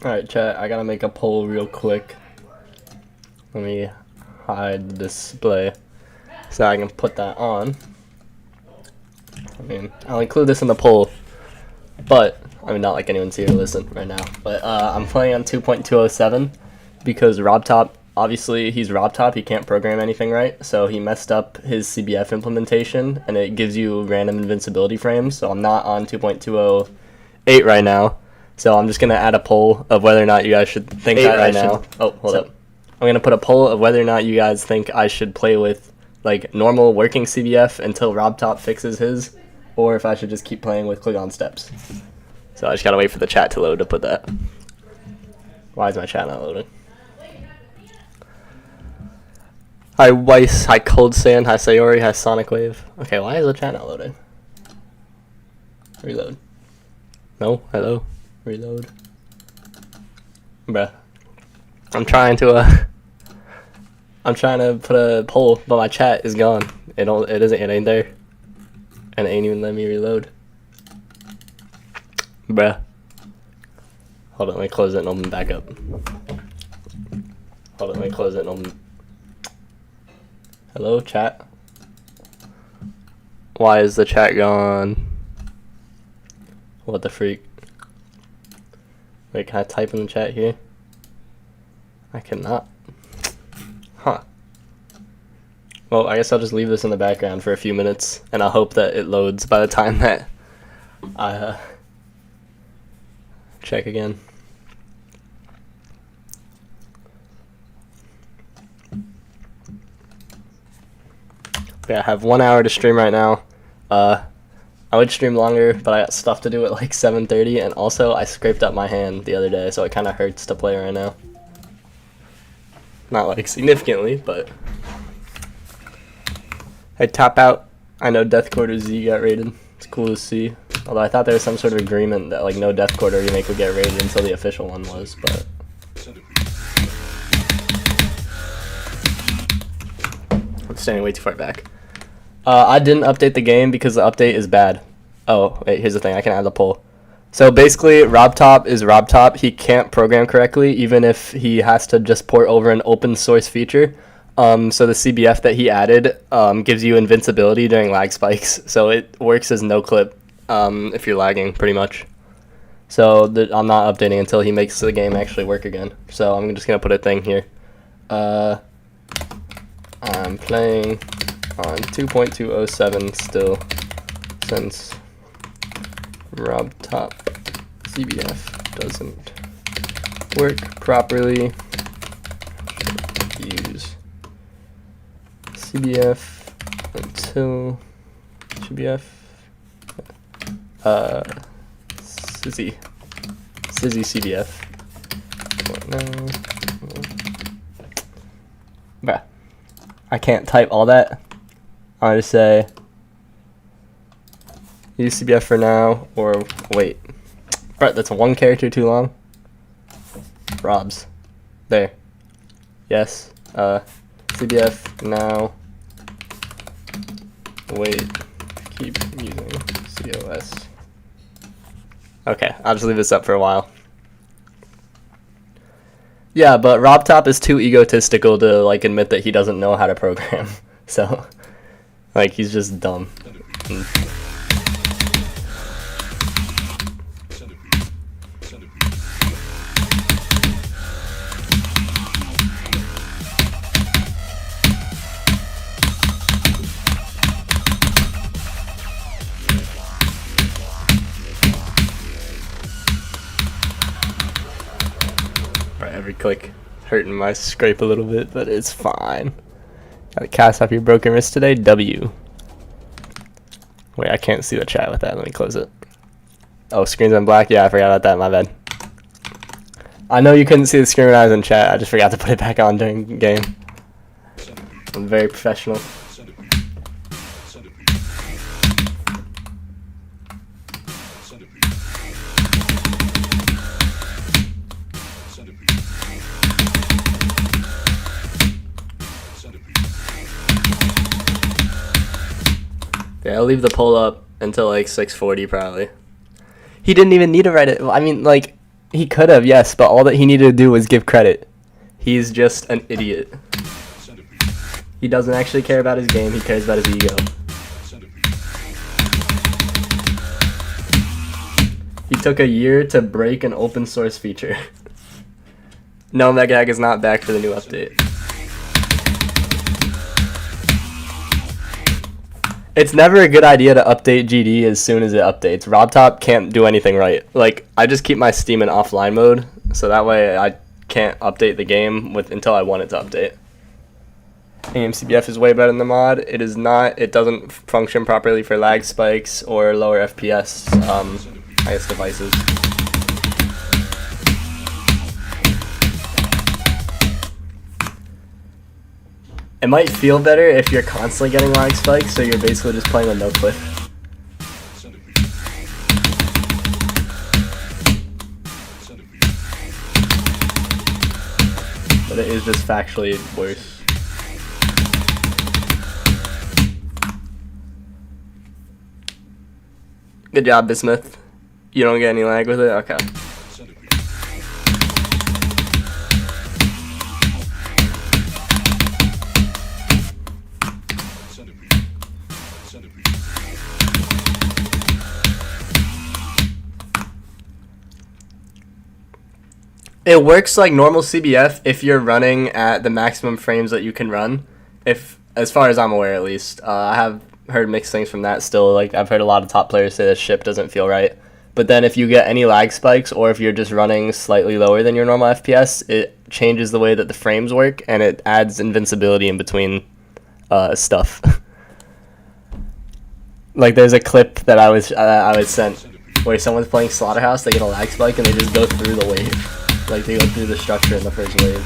Alright, chat, I gotta make a poll real quick. Let me hide the display so I can put that on. I'll include this in the poll, but, not like anyone's here to listen right now, but I'm playing on 2.207 because RobTop, obviously he's RobTop, he can't program anything right, so he messed up his CBF implementation, and it gives you random invincibility frames, so I'm not on 2.208 right now. So I'm just going to add a poll of whether or not you guys should think that right now. Oh, hold up. I'm going to put a poll of whether or not you guys think I should play with like normal working CBF until RobTop fixes his, or if I should just keep playing with click-on steps. So I just got to wait for the chat to load to put that. Why is my chat not loading? Hi Weiss, hi Cold Sand, hi Sayori, hi Sonic Wave. Okay, why is the chat not loading? Reload. No? Hello? Reload. Bruh. I'm trying to put a poll, but my chat is gone. It ain't there. And it ain't even let me reload. Bruh. Hold on, let me close it and open back up. Hold on, let me close it and open. Hello, chat? Why is the chat gone? What the freak? Wait, can I type in the chat here? I cannot. Huh. Well, I guess I'll just leave this in the background for a few minutes, and I'll hope that it loads by the time that I check again. Okay, I have 1 hour to stream right now. I would stream longer, but I got stuff to do at like 7:30, and also I scraped up my hand the other day, so it kind of hurts to play right now. Not like significantly, but... Hey, Top Out. I know Death Quarter Z got raided. It's cool to see. Although I thought there was some sort of agreement that like no Death Quarter remake would get raided until the official one was, but... I'm standing way too far back. I didn't update the game because the update is bad. Oh, wait, here's the thing. I can add the poll. So basically, RobTop is RobTop. He can't program correctly, even if he has to just port over an open source feature. So the CBF that he added gives you invincibility during lag spikes. So it works as no clip if you're lagging, pretty much. So I'm not updating until he makes the game actually work again. So I'm just going to put a thing here. I'm playing on 2.207 still, since RobTop CBF doesn't work properly. Use CBF until CBF Sizzy CBF. Bruh. I can't type all that. I'll just say use CBF for now, or wait. Right, that's one character too long. Robs. There. Yes. CBF now. Wait. Keep using COS. Okay, I'll just leave this up for a while. Yeah, but RobTop is too egotistical to like admit that he doesn't know how to program. So, like, he's just dumb. Every click hurting my scrape a little bit, but it's fine. Gotta cast off your broken wrist today. W. Wait, I can't see the chat with that. Let me close it. Oh, screen's on black? Yeah, I forgot about that. My bad. I know you couldn't see the screen when I was in chat. I just forgot to put it back on during the game. I'm very professional. Yeah, I'll leave the poll up until like 6:40 probably. He didn't even need to write it. I mean, like, He could have, yes, but all that he needed to do was give credit. He's just an idiot. He doesn't actually care about his game, he cares about his ego. He took a year to break an open source feature. No, Mega Hack is not back for the new update. It's never a good idea to update GD as soon as it updates. RobTop can't do anything right. Like, I just keep my Steam in offline mode, so that way I can't update the game until I want it to update. AMCBF is way better than the mod. It is not. It doesn't function properly for lag spikes or lower FPS iOS devices. It might feel better if you're constantly getting lag spikes, so you're basically just playing with no clip. But it is just factually worse. Good job, Bismuth. You don't get any lag with it? Okay. It works like normal CBF if you're running at the maximum frames that you can run. If, as far as I'm aware, at least, I have heard mixed things from that. Still, like I've heard a lot of top players say the ship doesn't feel right. But then if you get any lag spikes, or if you're just running slightly lower than your normal FPS, it changes the way that the frames work, and it adds invincibility in between stuff. Like there's a clip that I was sent where someone's playing Slaughterhouse, they get a lag spike, and they just go through the wave. Like they go through the structure in the first wave.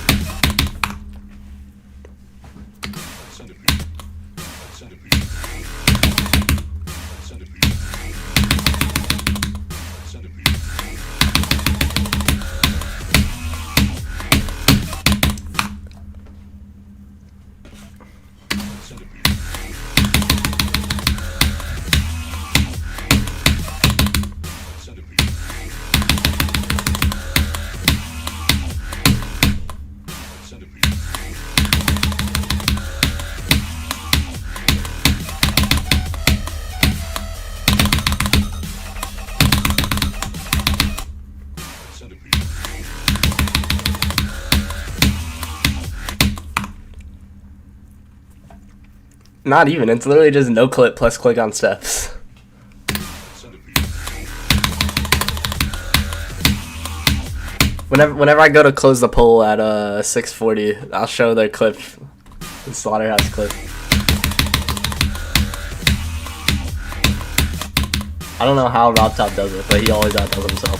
Not even. It's literally just no clip plus click on steps. Whenever I go to close the poll at 6:40, I'll show the clip, the Slaughterhouse clip. I don't know how RobTop does it, but he always outdoes himself.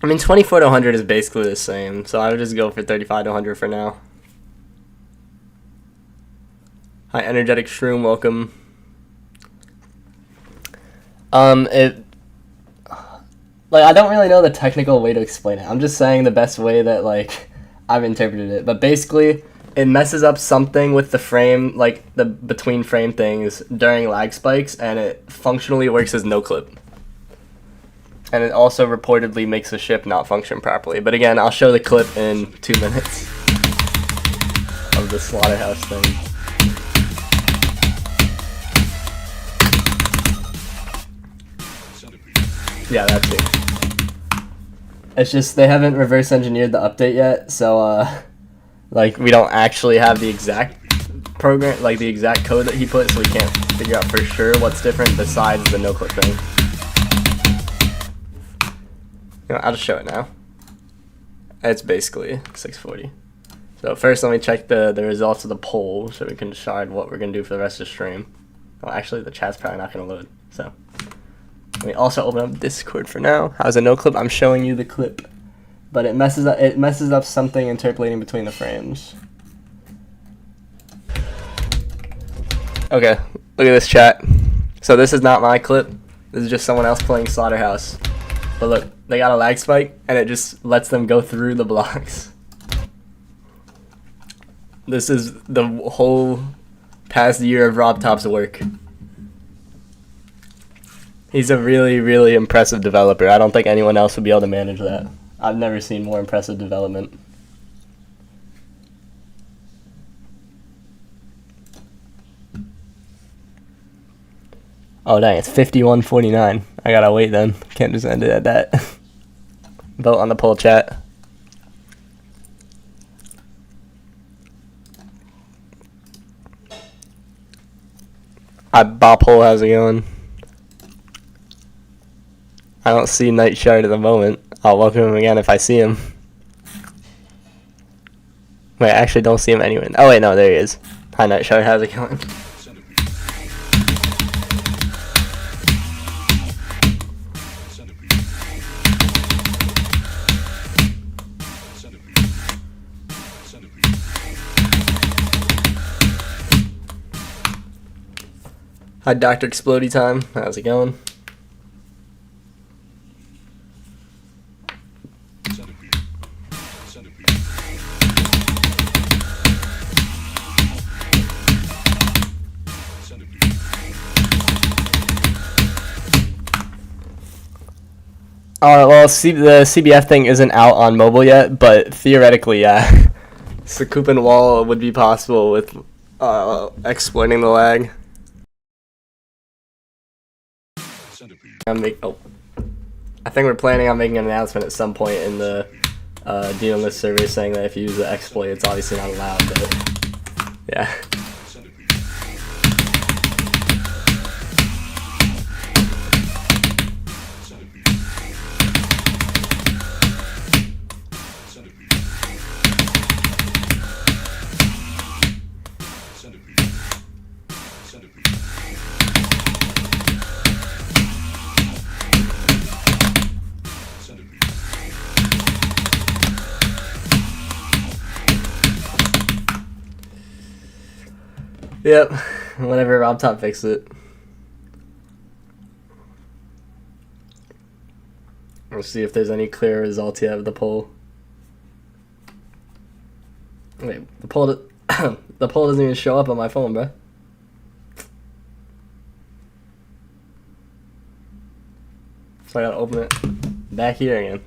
I mean, 24 to 100 is basically the same, so I would just go for 35 to 100 for now. Hi, Energetic Shroom, welcome. I don't really know the technical way to explain it. I'm just saying the best way that, like, I've interpreted it. But basically, it messes up something with the frame, like, the between frame things during lag spikes, and it functionally works as no clip. And it also reportedly makes the ship not function properly. But again, I'll show the clip in 2 minutes of the Slaughterhouse thing. Yeah, that's it. It's just they haven't reverse engineered the update yet, so like we don't actually have the exact program, like the exact code that he put, so we can't figure out for sure what's different besides the no clip thing. You know, I'll just show it now. It's basically 640. So first let me check the results of the poll so we can decide what we're going to do for the rest of the stream. Oh, actually, the chat's probably not going to load. So let me also open up Discord for now. How's a no clip? I'm showing you the clip, but it messes up. It messes up something interpolating between the frames. Okay, look at this chat. So this is not my clip. This is just someone else playing Slaughterhouse. But look, they got a lag spike, and it just lets them go through the blocks. This is the whole past year of RobTop's work. He's a really, really impressive developer. I don't think anyone else would be able to manage that. I've never seen more impressive development. Oh dang, it's 51:49. I gotta wait then. Can't just end it at that. Vote on the poll, chat. Hi, Bob Hole, how's it going? I don't see Night Shard at the moment. I'll welcome him again if I see him. Wait, I actually don't see him anywhere. Oh wait, no, there he is. Hi, Night Shard, how's it going? Hi, Dr. Explodey Time. How's it going? Well, the CBF thing isn't out on mobile yet, but theoretically, yeah. Scoop and wall would be possible with exploiting the lag. I think we're planning on making an announcement at some point in the dealing list survey saying that if you use the exploit, it's obviously not allowed, but yeah. Yep, whenever RobTop fixes it. Let's see if there's any clear results yet of the poll. Wait, the poll the poll doesn't even show up on my phone, bro. So I gotta open it back here again.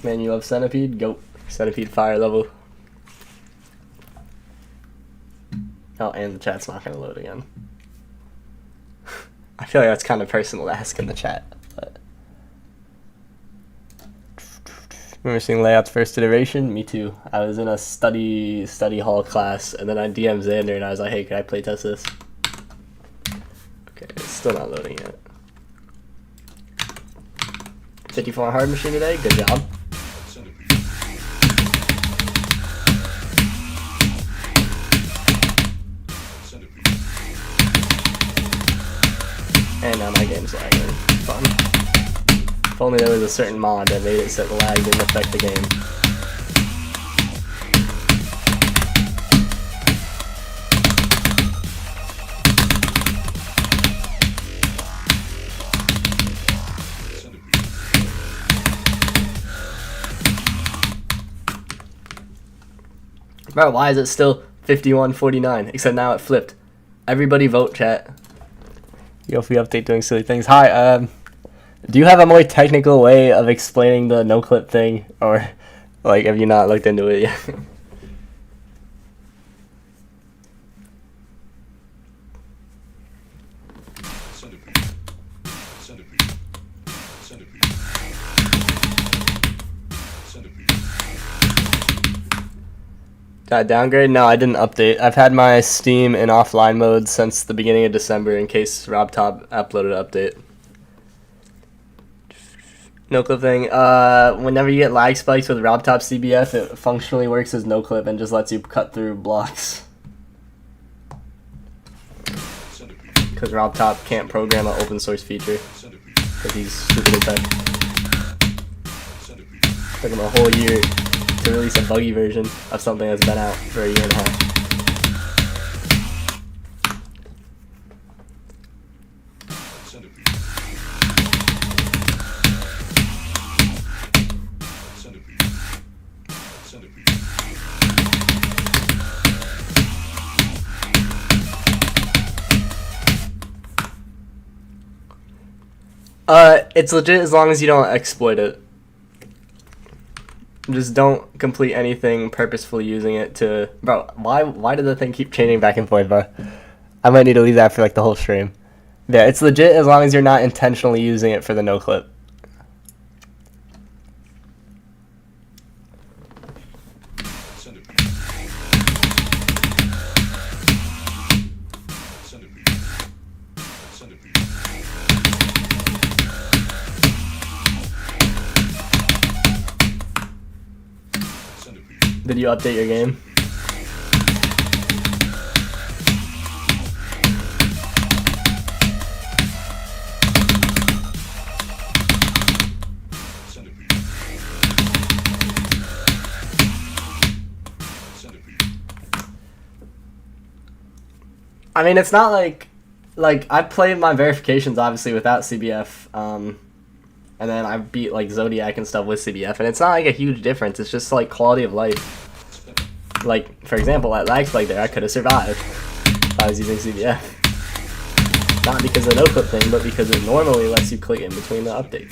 Man, you love Centipede? Go. Centipede fire level. Oh, and the chat's not going to load again. I feel like that's kind of personal to ask in the chat. But remember seeing Layout's first iteration? Me too. I was in a study hall class, and then I DM'd Xander, and I was like, hey, can I playtest this? Okay, it's still not loading yet. 54 hard machine today? Good job. And now my game's lagging. Fun. If only there was a certain mod that made it so the lag didn't affect the game. Bro, why is it still 51:49? Except now it flipped. Everybody vote, chat. Yofi update doing silly things. Hi, do you have a more technical way of explaining the no clip thing, or like have you not looked into it yet? Did I downgrade? No, I didn't update. I've had my Steam in offline mode since the beginning of December in case RobTop uploaded an update. No clip thing. Whenever you get lag spikes with RobTop CBF, it functionally works as no clip and just lets you cut through blocks. because RobTop can't program an open source feature because he's stupid as heck. Took him a whole year to release a buggy version of something that's been out for a year and a half. It's legit as long as you don't exploit it. Just don't complete anything purposefully using it to... Bro, why did the thing keep changing back and forth, bro? I might need to leave that for like the whole stream. Yeah, it's legit as long as you're not intentionally using it for the no-clip. Did you update your game? I mean, it's not like I played my verifications obviously without CBF, and then I beat like Zodiac and stuff with CBF, and it's not like a huge difference. It's just like quality of life. Like, for example, at lag spike there, I could have survived if I was using CBF. Not because of the no-clip thing, but because it normally lets you click in between the updates.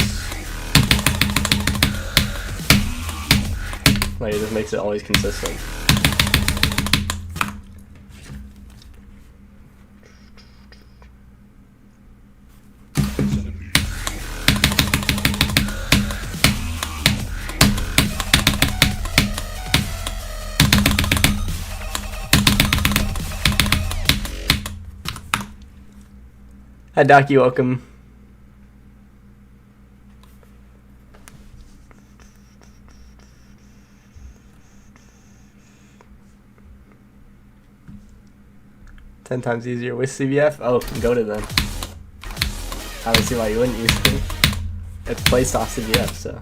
Like, it just makes it always consistent. Hi, Doc, welcome. Ten times easier with CBF? Oh, go to them. I don't see why you wouldn't use it. It's placed off CBF, so.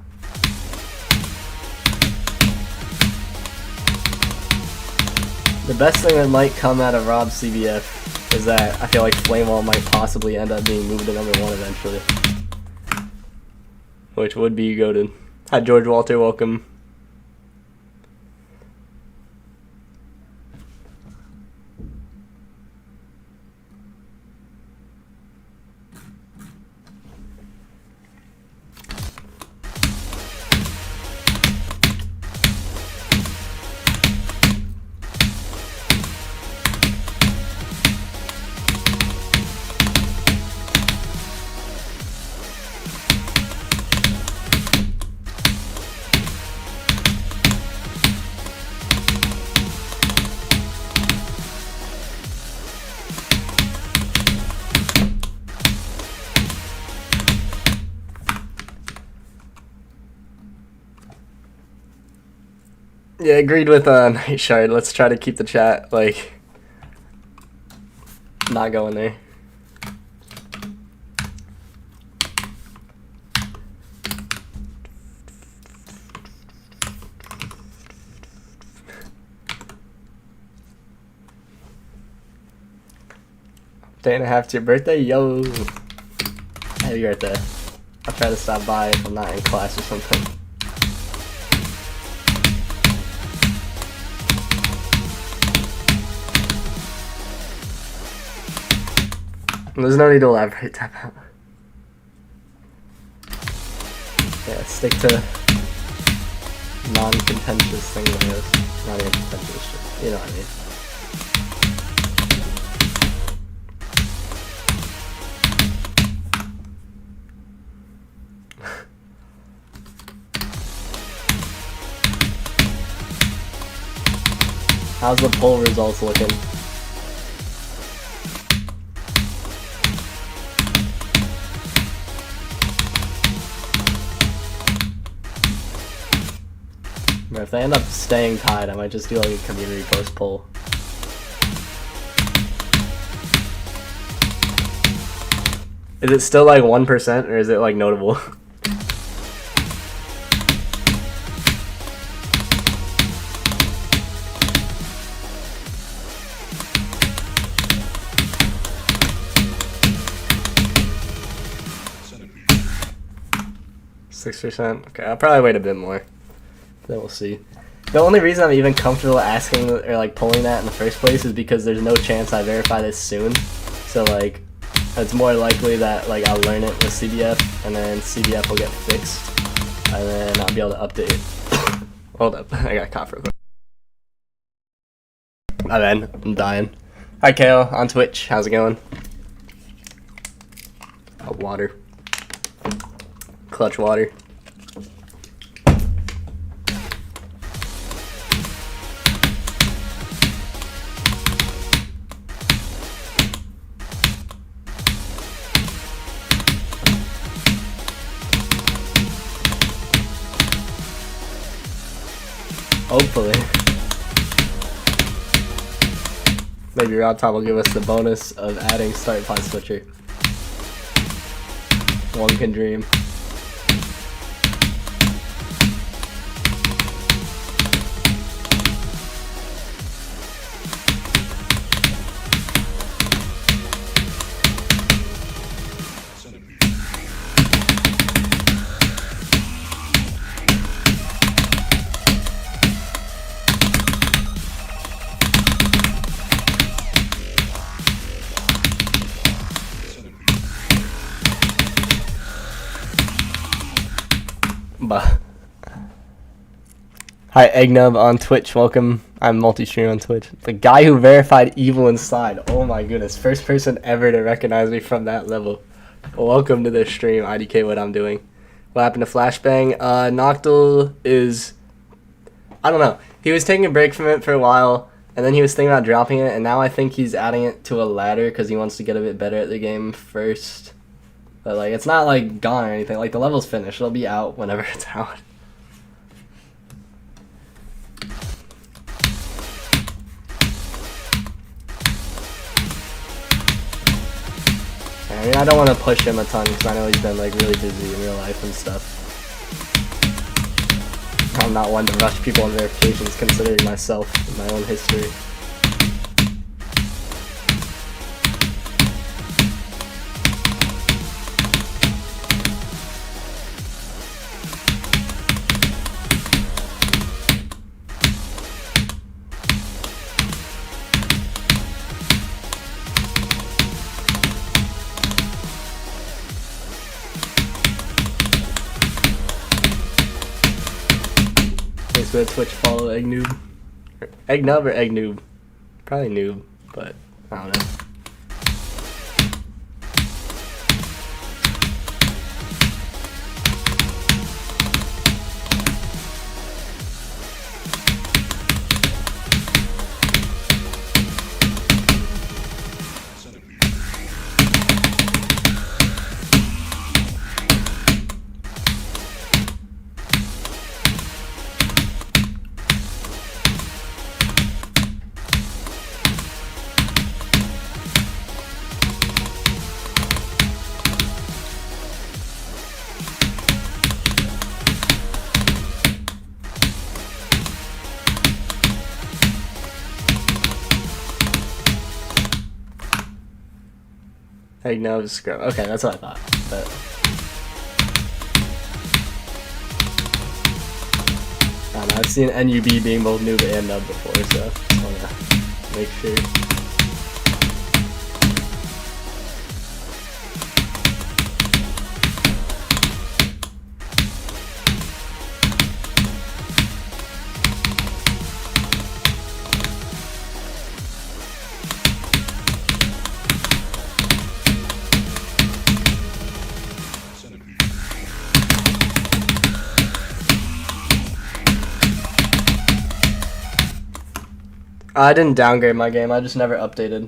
The best thing that might come out of Rob's CBF is that I feel like Flamewall might possibly end up being moved to #1 eventually. Which would be goated. Hi, George Walter, welcome. Yeah, agreed with Night Shard. Let's try to keep the chat, like, not going there. Day and a half to your birthday? Yo! Happy birthday. I'll try to stop by if I'm not in class or something. There's no need to elaborate, tap out. Yeah, stick to non-contentious things like this. Not even contentious shit. You know what I mean. How's the poll results looking? If they end up staying tied, I might just do like a community post poll. Is it still like 1% or is it like notable? Centipede. 6%. Okay, I'll probably wait a bit more. Then we'll see. The only reason I'm even comfortable asking or like pulling that in the first place is because there's no chance I verify this soon. So like, it's more likely that like I'll learn it with CBF and then CBF will get fixed and then I'll be able to update. Hold up, I got a cough real quick. I'm dying. Hi Kale on Twitch, how's it going? Water. Clutch water. Hopefully. Maybe Rob Top will give us the bonus of adding start pod switcher. One can dream. Hi Eggnub on Twitch, welcome. I'm multi-stream on Twitch. The guy who verified Evil Inside. Oh my goodness, first person ever to recognize me from that level. Well, welcome to the stream, IDK what I'm doing. What happened to Flashbang? Noctil is, I don't know. He was taking a break from it for a while, and then he was thinking about dropping it, and now I think he's adding it to a ladder because he wants to get a bit better at the game first. But like, it's not like gone or anything. Like the level's finished. It'll be out whenever it's out. I mean, I don't want to push him a ton because I know he's been like really busy in real life and stuff. I'm not one to rush people on verifications considering myself and my own history. Thanks for the Twitch follow, Eggnoob. Eggnub or Eggnoob? Probably noob, but I don't know. Eggnub is scrub. Okay, that's what I thought. But I don't know, I've seen NUB being both noob and nub before, so just wanna make sure. I didn't downgrade my game, I just never updated.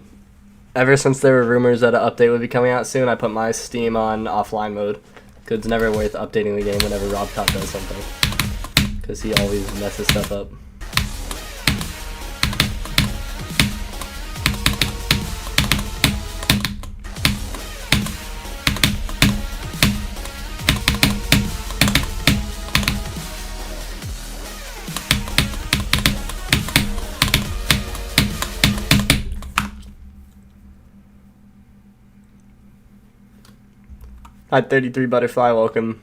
Ever since there were rumors that an update would be coming out soon, I put my Steam on offline mode. Because it's never worth updating the game whenever RobTop does something. Because he always messes stuff up. Hi, 33 Butterfly, welcome.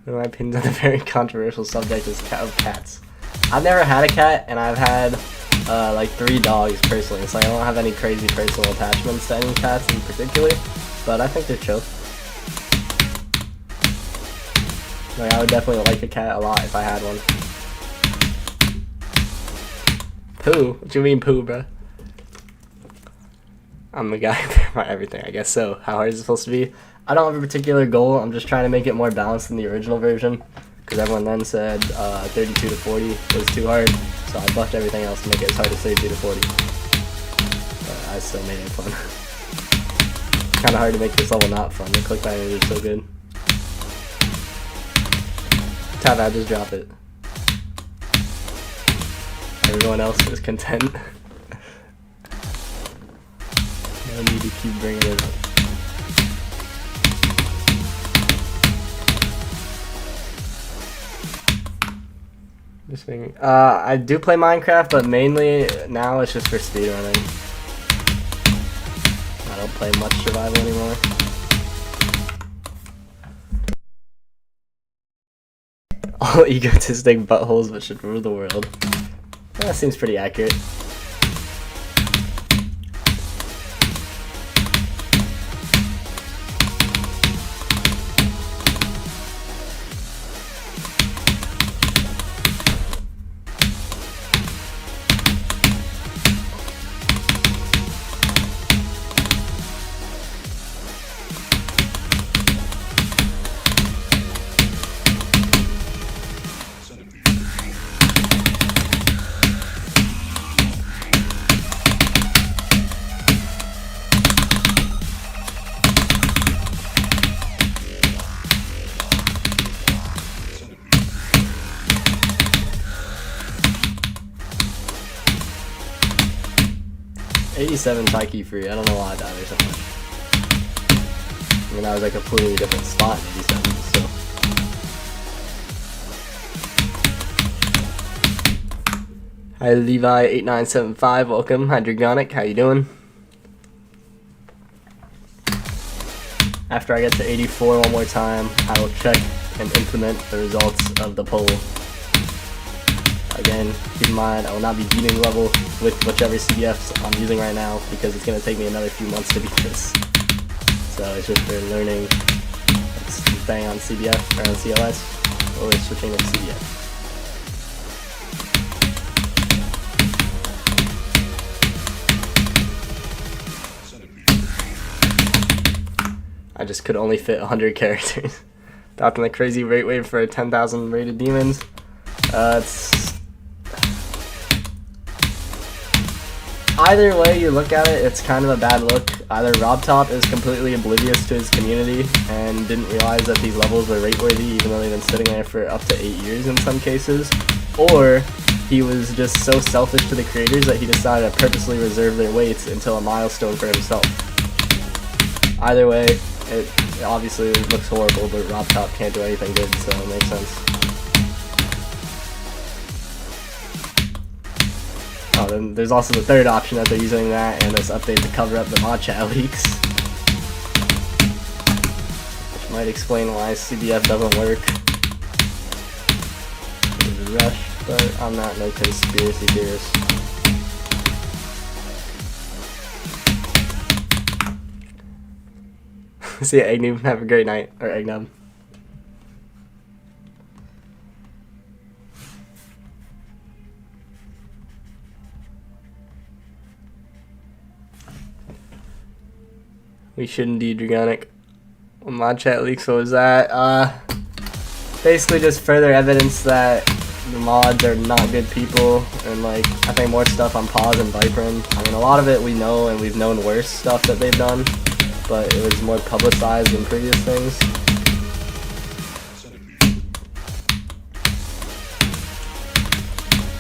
In my opinion, on a very controversial subject is of cats. I've never had a cat, and I've had like 3 dogs personally, so I don't have any crazy personal attachments to any cats in particular, but I think they're chill. Like, I would definitely like a cat a lot if I had one. Pooh? What do you mean poo, bro? I'm the guy for everything, I guess so. How hard is it supposed to be? I don't have a particular goal. I'm just trying to make it more balanced than the original version, because everyone then said 32 to 40 was too hard, so I buffed everything else to make it as hard as 32 to 40. But I still made it fun. It's kind of hard to make this level not fun. The click damage is so good. Tap out, just drop it. Everyone else is content. No need to keep bringing it up. Just thinking, I do play Minecraft, but mainly now it's just for speedrunning. I don't play much survival anymore. All egotistic buttholes but should rule the world. That seems pretty accurate. '87 Taiki free. I don't know why I died there so much. I mean, I was like a completely different spot in '87, so. Hi, Levi8975. Welcome. Hi, Dragonic. How you doing? After I get to 84 one more time, I will check and implement the results of the poll. Again, keep in mind, I will not be beating level with whichever CBFs I'm using right now, because it's going to take me another few months to beat this. So it's just for learning, like, staying on CBF or on CLS, or switching to CBF. I just could only fit 100 characters. Adopting the crazy rate wave for 10,000 rated demons. It's... Either way you look at it, it's kind of a bad look. Either RobTop is completely oblivious to his community and didn't realize that these levels were rate worthy even though they've been sitting there for up to 8 years in some cases, or he was just so selfish to the creators that he decided to purposely reserve their weights until a milestone for himself. Either way, it obviously looks horrible, but RobTop can't do anything good, so it makes sense. Oh, then there's also the third option that they're using that and this update to cover up the mod chat leaks, which might explain why CBF doesn't work. It's rushed, but I'm not no conspiracy theorist. See ya, Eggnoob. Have a great night. Or Eggnub. We should indeed, Dragonic. Mod chat leaks, what was that? Basically just further evidence that the mods are not good people, and like, I think more stuff on Pause and Viperin. I mean, a lot of it we know, and we've known worse stuff that they've done, but it was more publicized than previous things.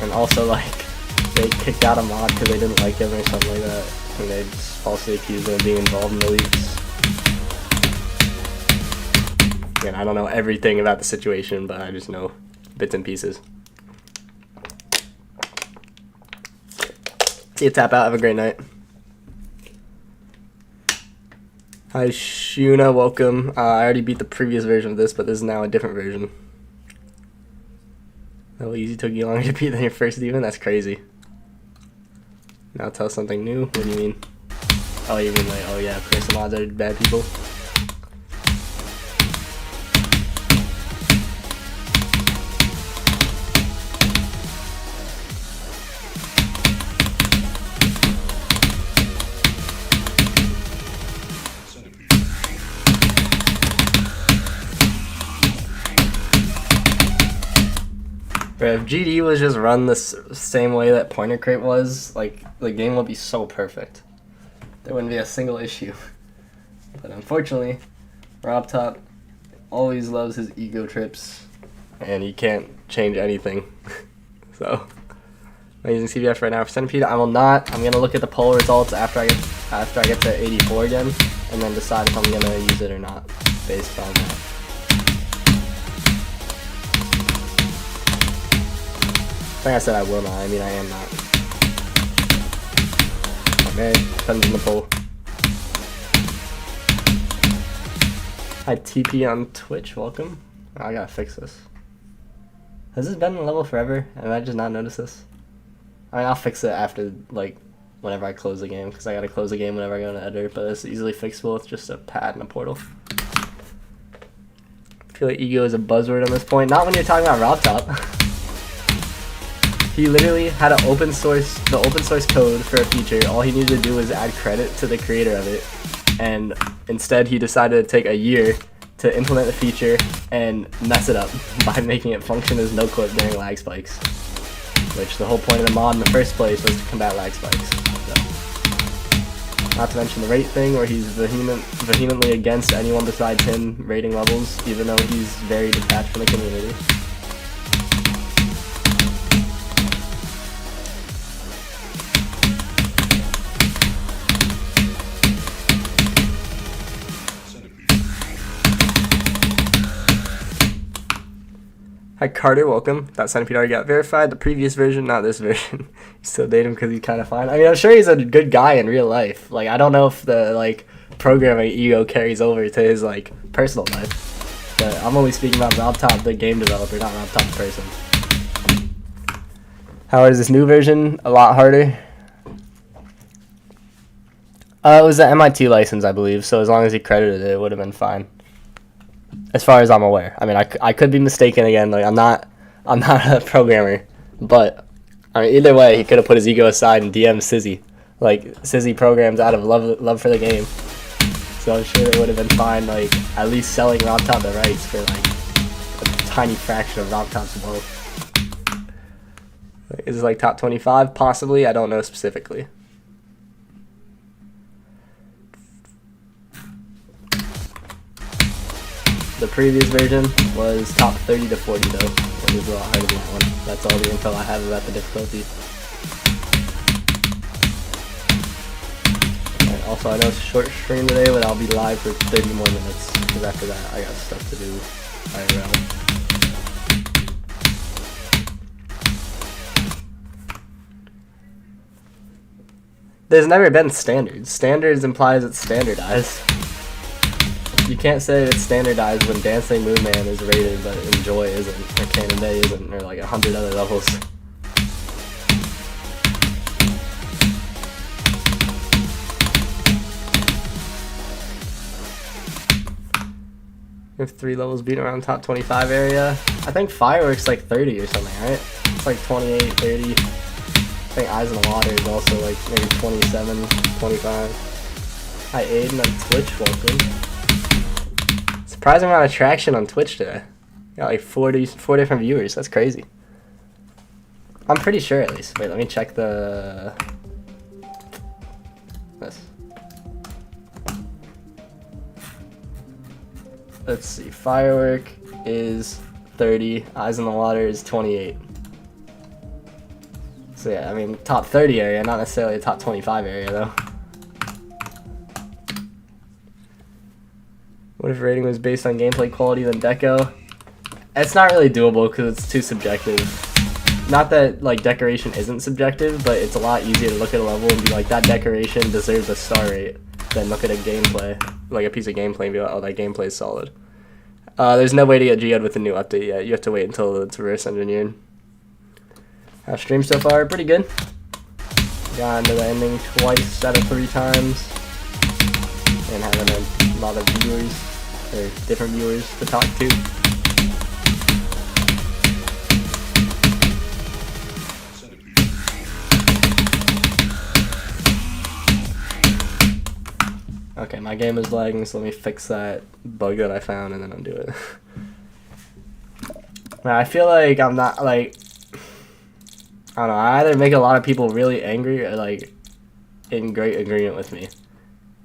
And also, like, they kicked out a mod because they didn't like him or something like that, and they just falsely accused him of being involved in the leaks. Again, I don't know everything about the situation, but I just know bits and pieces. See you, tap out. Have a great night. Hi, Shuna, welcome. I already beat the previous version of this, but this is now a different version. How easy took you longer to beat than your first demon? That's crazy. Now tell us something new? What do you mean? Oh, you mean like, oh yeah, of course the mods are bad people? Bro, if GD was just run the same way that Pointer Crate was, like, the game would be so perfect. There wouldn't be a single issue. But unfortunately, RobTop always loves his ego trips, and he can't change anything. So, I'm using CBF right now for Centipede. I will not. I'm gonna look at the poll results after I get to 84 again, and then decide if I'm gonna use it or not based on that. I think I said I will not. I mean, I am not. Okay, depends on the poll. Hi, TP on Twitch. Welcome. Oh, I gotta fix this. Has this been a level forever? Have I just not noticed this? I mean, I'll fix it after, like, whenever I close the game, because I gotta close the game whenever I go to editor, but it's easily fixable with just a pad and a portal. I feel like ego is a buzzword on this point. Not when you're talking about RobTop. He literally had the open source code for a feature. All he needed to do was add credit to the creator of it, and instead he decided to take a year to implement the feature and mess it up by making it function as no clip during lag spikes. Which the whole point of the mod in the first place was to combat lag spikes. So. Not to mention the rate thing, where he's vehemently against anyone besides him rating levels, even though he's very detached from the community. Hi Carter, welcome. That Centipede already got verified. The previous version, not this version. You still date him because he's kind of fine. I mean, I'm sure he's a good guy in real life. Like, I don't know if the, like, programming ego carries over to his, like, personal life. But I'm only speaking about RobTop, the game developer, not RobTop the person. How hard is this new version? A lot harder. It was the MIT license, I believe, so as long as he credited it, it would have been fine. As far as I'm aware. I mean, I could be mistaken again. Like, I'm not a programmer, but I mean, either way, he could have put his ego aside and DM'd Sizzy. Like, Sizzy programs out of love for the game, so I'm sure they would have been fine. Like, at least selling RobTop the rights for like a tiny fraction of RobTop's wealth. Is it like top 25? Possibly. I don't know specifically. The previous version was top 30 to 40 though. It was a lot harder than that one. That's all the info I have about the difficulty. And also, I know it's a short stream today, but I'll be live for 30 more minutes, because after that I got stuff to do IRL. There's never been standards. Standards implies it's standardized. You can't say it's standardized when Dancing Moon Man is rated, but Enjoy isn't, or Cannon Bay isn't, or like 100 other levels. You have 3 levels being around top 25 area. I think Fireworks like 30 or something, right? It's like 28, 30. I think Eyes in the Water is also like maybe 27, 25. Hi Aiden on Twitch, welcome. Surprising amount of traction on Twitch today. Got like 4 different viewers. That's crazy. I'm pretty sure at least. Wait, let me check this. Let's see. Firework is 30. Eyes in the Water is 28. So yeah, I mean top 30 area, not necessarily a top 25 area though. What if rating was based on gameplay quality than deco? It's not really doable because it's too subjective. Not that like decoration isn't subjective, but it's a lot easier to look at a level and be like, that decoration deserves a star rate. then look at a gameplay, like a piece of gameplay, and be like, oh, that gameplay is solid. There's no way to get geode with the new update yet. You have to wait until it's reverse engineered. Our stream so far, pretty good. Got into the ending twice out of 3 times. And having a lot of viewers, or different viewers to talk to. Okay, my game is lagging, so let me fix that bug that I found and then undo it. Now, I feel like I'm not, like, I don't know, I either make a lot of people really angry or, like, in great agreement with me.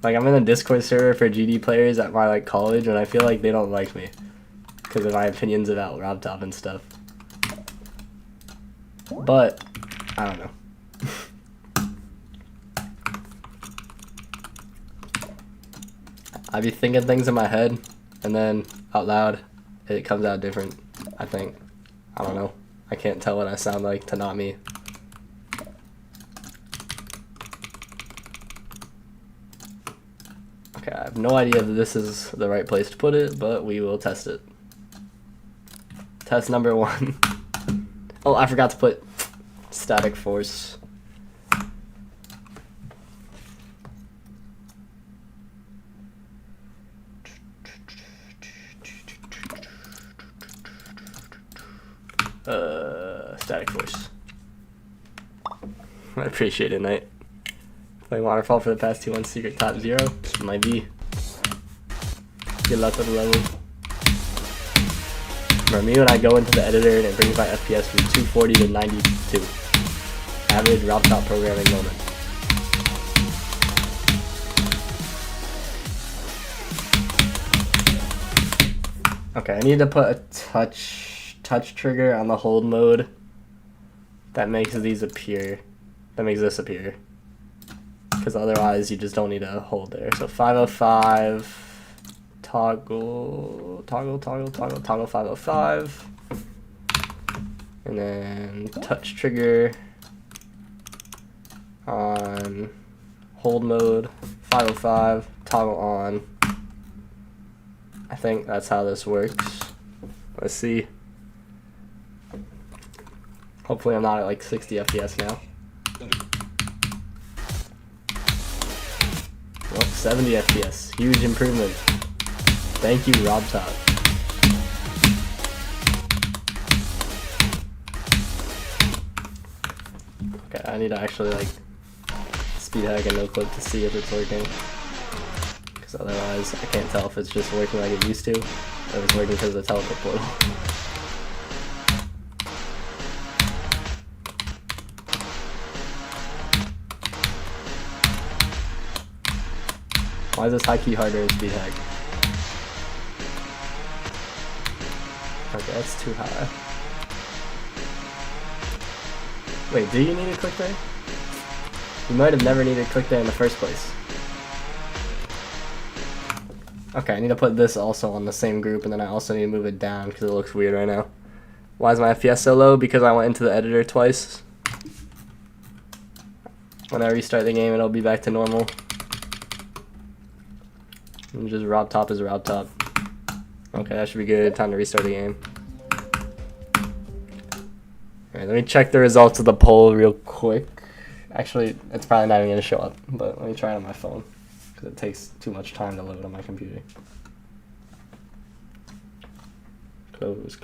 Like, I'm in a Discord server for GD players at my, like, college, and I feel like they don't like me because of my opinions about RobTop and stuff. But, I don't know. I be thinking things in my head, and then out loud, it comes out different, I think. I don't know. I can't tell what I sound like to not me. Okay, I have no idea if this is the right place to put it, but we will test it. Test number 1. Oh, I forgot to put static force. Static force. I appreciate it, Knight. Playing Waterfall for the past 2 months, secret top 0. My V. Good luck with the level. For me, when I go into the editor and it brings my FPS from 240 to 92. Average RobTop programming moment. Okay, I need to put a touch trigger on the hold mode that makes these appear, that makes this appear, because otherwise you just don't need to hold there. So 505 toggle 505, and then touch trigger on hold mode 505, toggle on. I think that's how this works. Let's see. Hopefully I'm not at like 60 FPS now. Well, 70 FPS. Huge improvement. Thank you, RobTop. Okay, I need to actually like speed hack and no clip to see if it's working. Because otherwise I can't tell if it's just working like it used to, or if it's working because of the teleport portal. Why is this high key harder in speed hack? Okay, that's too high. Wait, do you need to click there? You might have never needed to click there in the first place. Okay, I need to put this also on the same group, and then I also need to move it down because it looks weird right now. Why is my FPS so low? Because I went into the editor twice. When I restart the game, it'll be back to normal. And just RobTop is RobTop. Okay, that should be good. Time to restart the game. Alright, let me check the results of the poll real quick. Actually, it's probably not even going to show up, but let me try it on my phone, because it takes too much time to load on my computer. Close.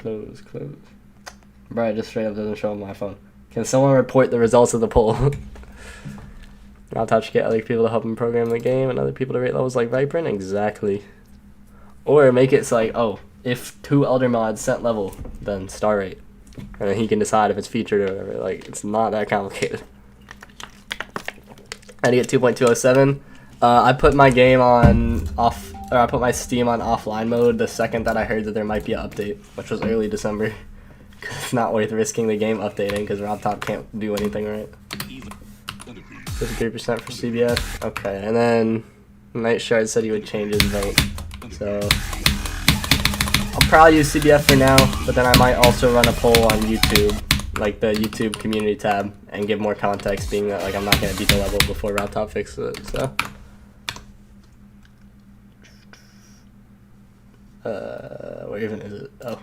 Bro, it just straight up doesn't show up on my phone. Can someone report the results of the poll? RobTop should get other people to help him program the game and other people to rate levels like Vibrant. Exactly. Or make it so like, oh, if 2 Elder mods set level, then star rate. And then he can decide if it's featured or whatever. Like, it's not that complicated. I need to get 2.207. I put my game on I put my Steam on offline mode the second that I heard that there might be an update, which was early December. It's not worth risking the game updating because RobTop can't do anything right. 53% for CBF. Okay, and then Nightshard said he would change his vote. So I'll probably use CBF for now, but then I might also run a poll on YouTube, like the YouTube community tab, and give more context, being that like I'm not gonna beat the level before RobTop fixes it. So Where even is it? Oh.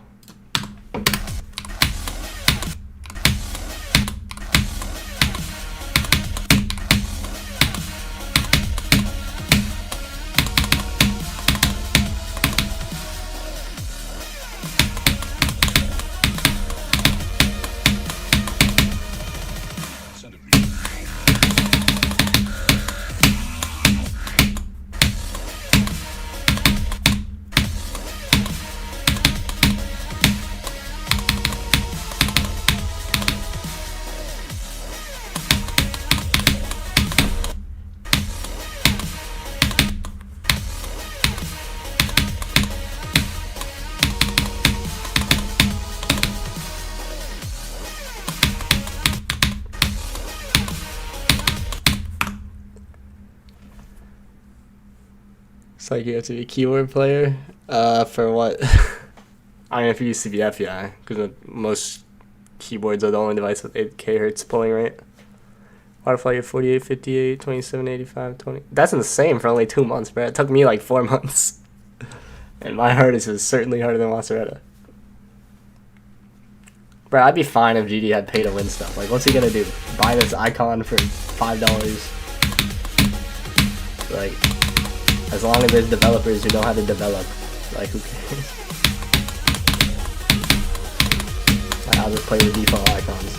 It's like you have to be a keyboard player. For what? I mean, if you use CBF, yeah, because most keyboards are the only device with 8K hertz polling rate. Waterfly at 48, 58, 27, 85, 20. That's insane for only 2 months, bro. It took me like 4 months. And my hardest is certainly harder than Waseretta. Bro, I'd be fine if GD had pay to win stuff. Like, what's he gonna do? Buy this icon for $5? Like, as long as there's developers who know how to develop, like, who cares? Like, I'll just play the default icons.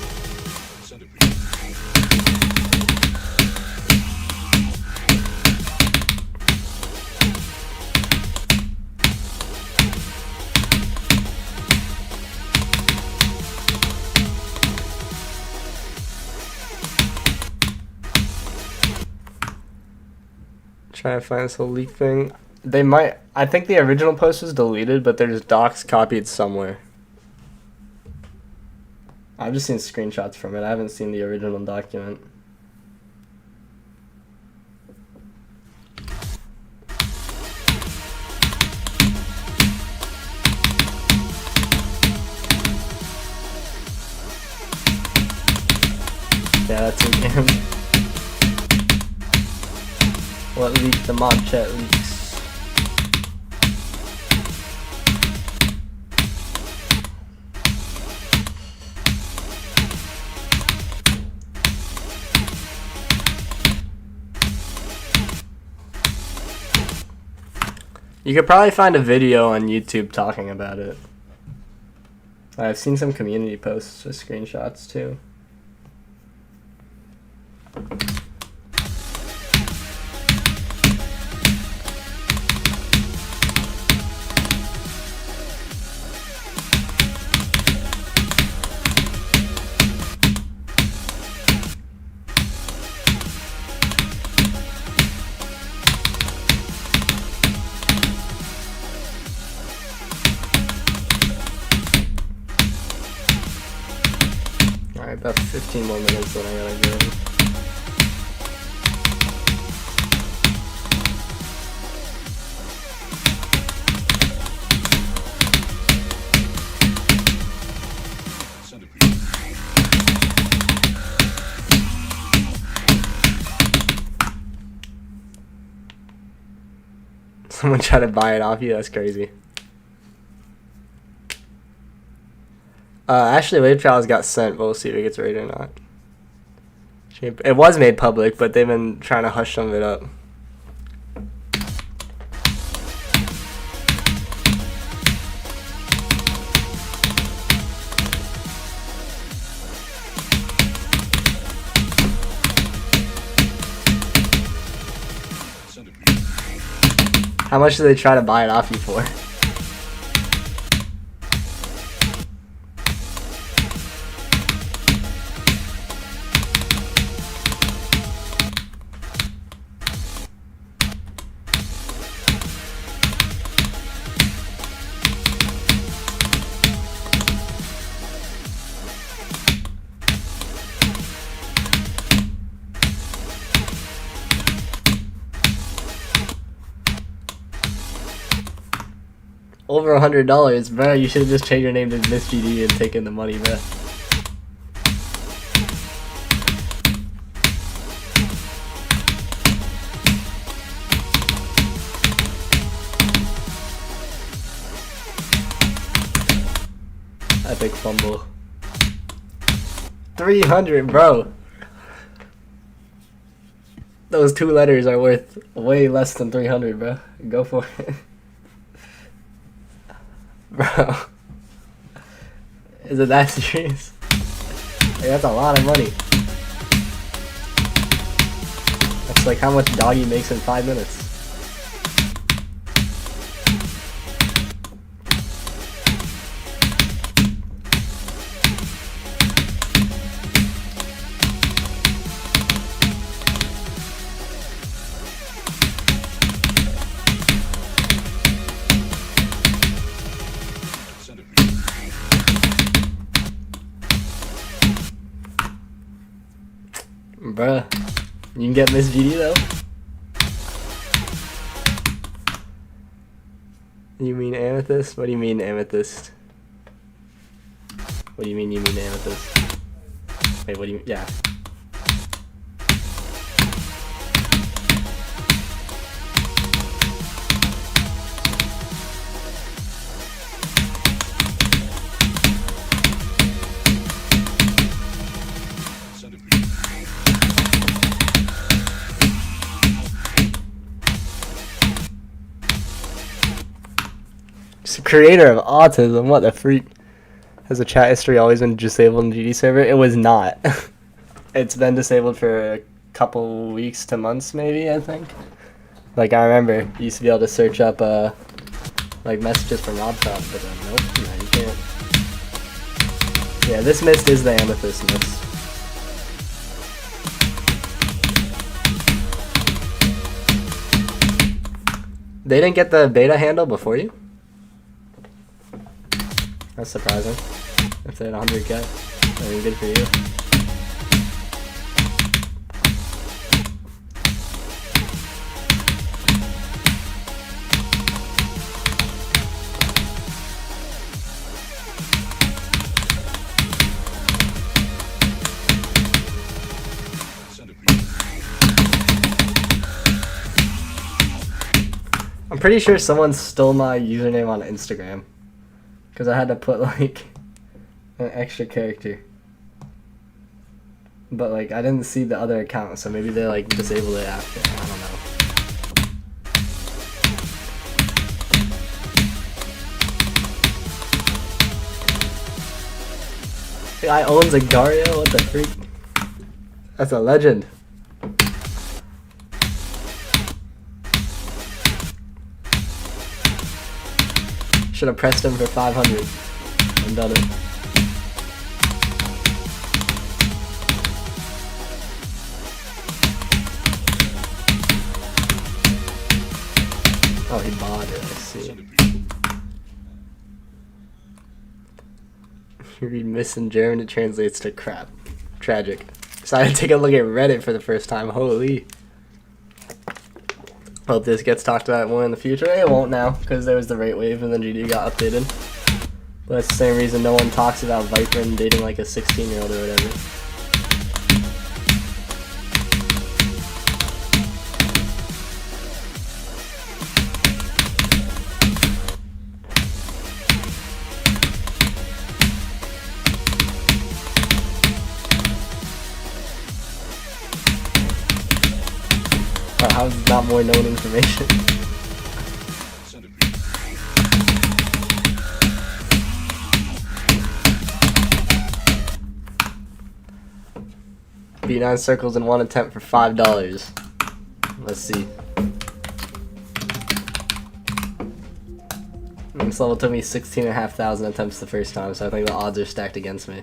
Trying to find this whole leak thing. They might. I think the original post was deleted, but there's docs copied somewhere. I've just seen screenshots from it. I haven't seen the original document. Yeah, that's in game. What leaked? The mob chat leaks. You could probably find a video on YouTube talking about it. I've seen some community posts with screenshots too. Alright, about 15 more minutes then I gotta go. Someone tried to buy it off you? That's crazy. Actually, Wave Trials got sent, but we'll see if it gets rated or not. It was made public, but they've been trying to hush some of it up. How much do they try to buy it off you for? Over $100, bro. You should have just changed your name to Miss GD and taken the money, bro. Epic fumble. 300, bro. Those 2 letters are worth way less than 300, bro. Go for it. Bro. Is it that serious? Hey, that's a lot of money. That's like how much Doggy makes in 5 minutes. Bruh, you can get Miss GD though? You mean amethyst? What do you mean amethyst? What do you mean amethyst? Wait, what do you mean? Yeah. Creator of autism, what the freak. Has the chat history always been disabled in GD server? It was not. It's been disabled for a couple weeks to months maybe, I think. Like I remember, you used to be able to search up like messages from RobTop, but then nope, no, you can't. Yeah, this mist is the amethyst mist. They didn't get the beta handle before you? That's surprising. If they had 100k, I mean, good for you. I'm pretty sure someone stole my username on Instagram. Because I had to put, like, an extra character. But, like, I didn't see the other account, so maybe they, like, disabled it after. I don't know. The guy owns a Gario? What the freak? That's a legend. Should have pressed him for 500 and done it. Oh, he bought it, I see. You read Miss in German, it translates to crap. Tragic. So I had to take a look at Reddit for the first time. Holy. Hope this gets talked about more in the future. It won't now, because there was the rate wave and then GD got updated. But it's the same reason no one talks about Viper and dating like a 16-year-old or whatever. How is not more known information? Beat 9 circles in 1 attempt for $5. Let's see. This level took me 16,500 attempts the first time, so I think the odds are stacked against me.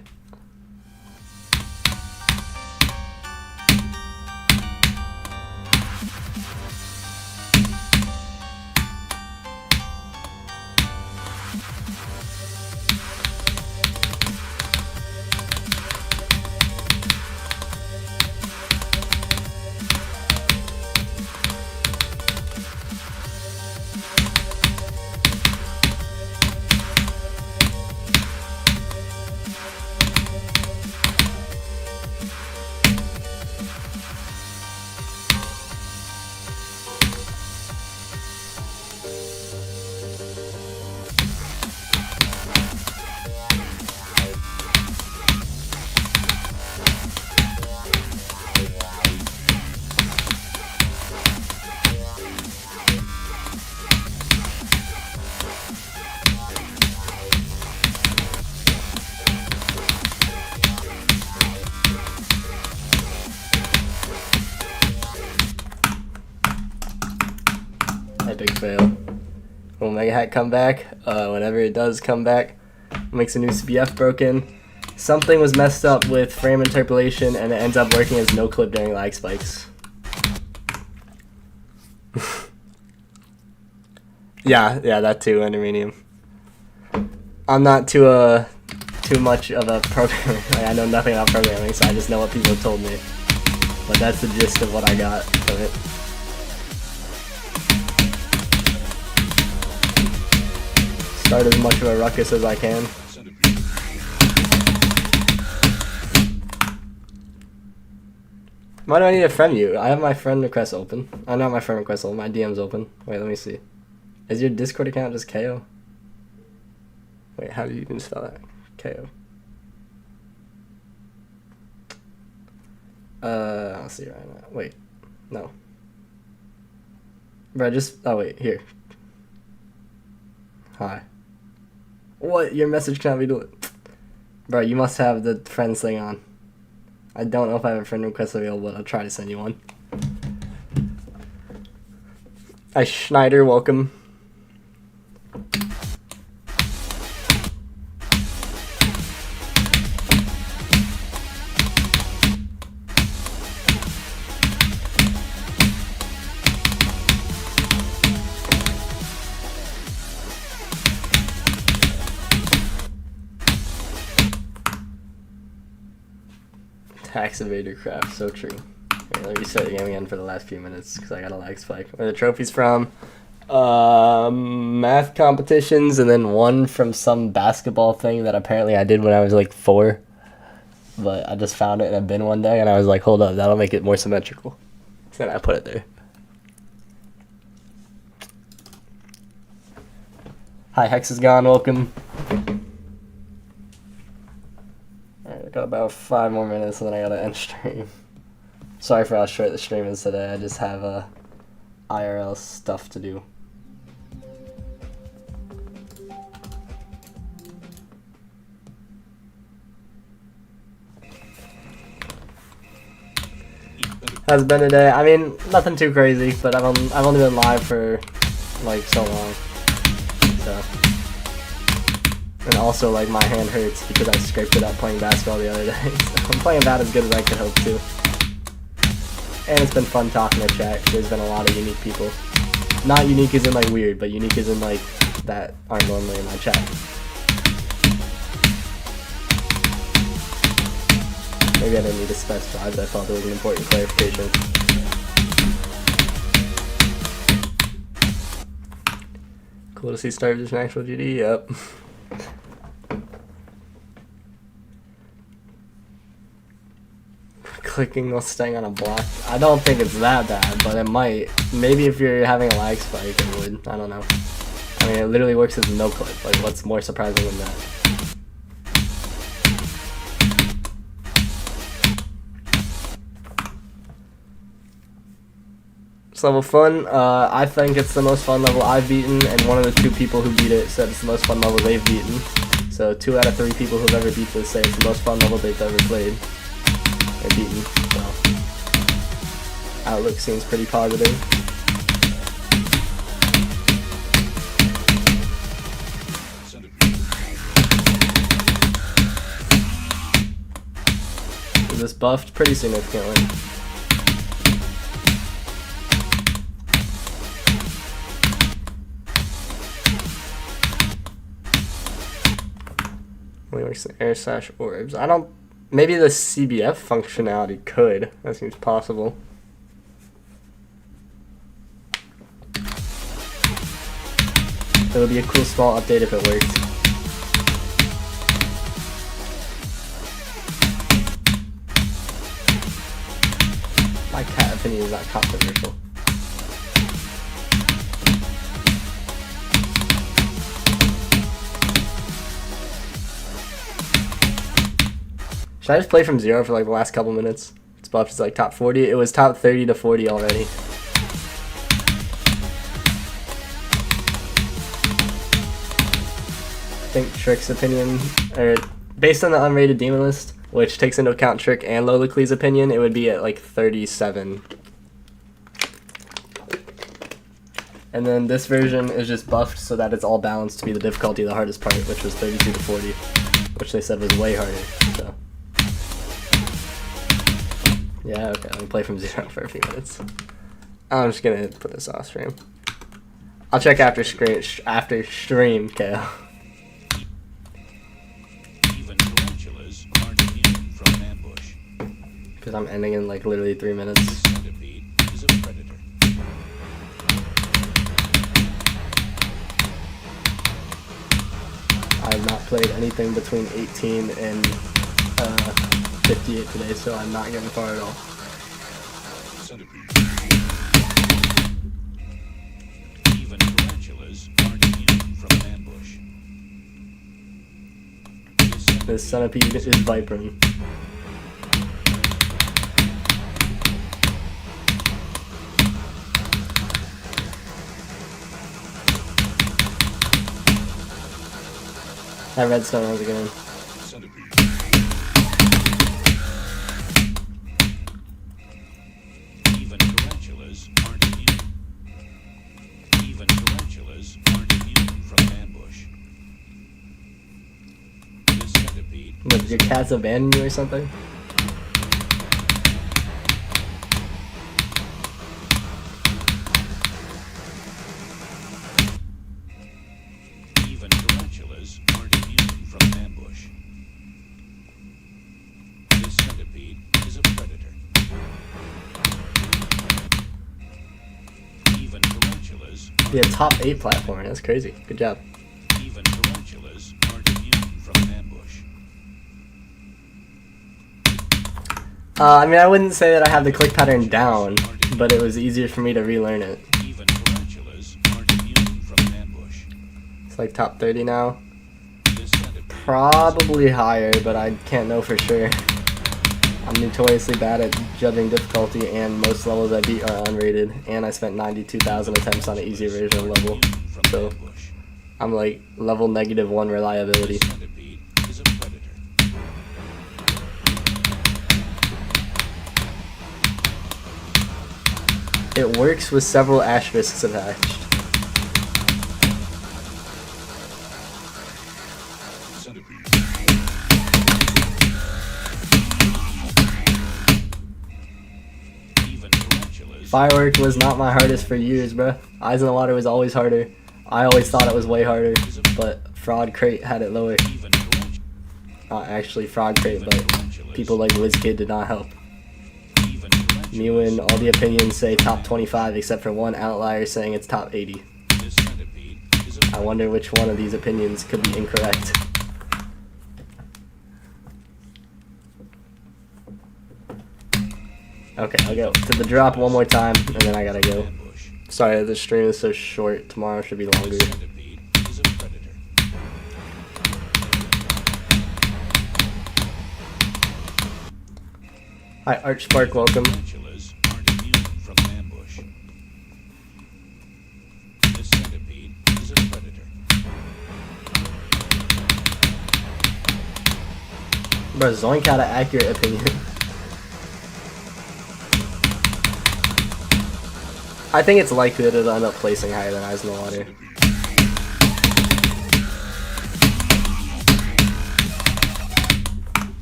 epic fail. Will Mega Hat come back? Whenever it does come back, makes a new CBF broken. Something was messed up with frame interpolation, and it ends up working as no clip during lag spikes. yeah, that too, Endermanium. I'm not too much of a programmer. Like, I know nothing about programming, so I just know what people have told me. But that's the gist of what I got from it. Start as much of a ruckus as I can. Why do I need to friend you? I have my friend request open. I know my friend request open. My DM's open. Wait, let me see. Is your Discord account just KO? Wait, how do you even spell that? KO. I'll see right now. Wait, no. Bro, just, oh wait, here. Hi. What? Your message cannot be deleted. Bro, you must have the friends thing on. I don't know if I have a friend request available, but I'll try to send you one. Hi, Schneider, welcome. Tax evader crap, so true. Here, let me start the game again for the last few minutes because I got a lag spike. Where are the trophies from? Math competitions, and then one from some basketball thing that apparently I did when I was like 4. But I just found it in a bin one day, and I was like, hold up, that'll make it more symmetrical. So then I put it there. Hi, Hex is gone, welcome. Alright, I got about 5 more minutes, and then I gotta end stream. Sorry for how short the stream is today, I just have IRL stuff to do. How's it been today? I mean, nothing too crazy, but I've only been live for like so long. So. And also, like, my hand hurts because I scraped it up playing basketball the other day. So I'm playing about as good as I could hope to. And it's been fun talking to chat. There's been a lot of unique people. Not unique as in like weird, but unique as in like that aren't normally in my chat. Maybe I didn't need to specify, but I thought there was an important clarification. Cool to see Star Vision actual GD, yep. Clicking while staying on a block. I don't think it's that bad, but it might. Maybe if you're having a lag spike, it would. I don't know. I mean, it literally works as no clip. Like, what's more surprising than that? This level fun. I think it's the most fun level I've beaten, and one of the 2 people who beat it said it's the most fun level they've beaten. So 2 out of 3 people who've ever beat this say it's the most fun level they've ever played. Or beaten, so outlook seems pretty positive. Is this buffed pretty significantly? Only works the air slash orbs. I don't. Maybe the CBF functionality could. That seems possible. It would be a cool small update if it worked. My cat opinion is not controversial. Should I just play from 0 for like the last couple minutes? It's buffed, it's like top 40. It was top 30 to 40 already. I think Trick's opinion, or based on the unrated demon list, which takes into account Trick and Loliclee's opinion, it would be at like 37. And then this version is just buffed so that it's all balanced to be the difficulty of the hardest part, which was 32 to 40, which they said was way harder. So yeah, okay, let me play from 0 for a few minutes. I'm just gonna put this off stream. I'll check after stream, KO. Even tarantulas aren't immune from an ambush. Because I'm ending in like literally 3 minutes. The centipede is a predator. I have not played anything between 18 and 58 today, so I'm not getting far at all. Centipede. Even tarantulas aren't immune from an ambush. This centipede is vipering. That redstone was again. Centipede. Even tarantulas aren't immune. Even tarantulas aren't immune from an ambush. This centipede. What, did your cats abandon you or something? Even tarantulas aren't immune from an ambush. This centipede is a predator. Even tarantulas aren't Yeah, top 8 platform. That's crazy. Good job. Even tarantulas aren't immune from an ambush. I mean, I wouldn't say that I have the click pattern down, but it was easier for me to relearn it. Even tarantulas aren't immune from an ambush. It's like top 30 now. This centipede Probably higher, but I can't know for sure. I'm notoriously bad at judging difficulty, and most levels I beat are unrated, and I spent 92,000 attempts on an easier version of level. immune from an So ambush. I'm like level -1 reliability. This centipede is a predator. It works with several asterisks attached. Centipede. Even tarantulas. Firework was not my hardest for years, bruh. Eyes in the Water was always harder. I always thought it was way harder, but Fraud Crate had it lower. Even tarantulas. Not actually Fraud Crate, but people like WizKid did not help. Even tarantulas. Me when all the opinions say top 25 except for one outlier saying it's top 80. This centipede is a I wonder which one of these opinions could be incorrect. Okay, I'll go to the drop one more time, and then I gotta go. ambush. Sorry that the stream is so short. Tomorrow should be longer. This centipede is a predator. Hi, Archspark, welcome. Tarantulas aren't immune from an ambush. This centipede is a predator. Bro, Zoink had an accurate opinion. I think it's likely that it'll end up placing higher than Eyes in the Water.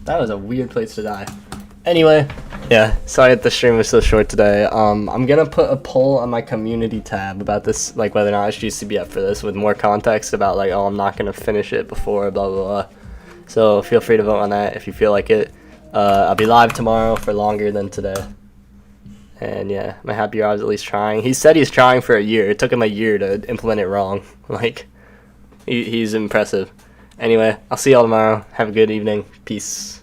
That was a weird place to die. Anyway, yeah, sorry that the stream was so short today. I'm gonna put a poll on my community tab about this, like whether or not I should use CB up for this with more context about like, oh, I'm not gonna finish it before, blah, blah, blah. So feel free to vote on that if you feel like it. I'll be live tomorrow for longer than today. And yeah, I'm happy I was at least trying. He said he's trying for a year. It took him a year to implement it wrong. Like, he's impressive. Anyway, I'll see y'all tomorrow. Have a good evening. Peace.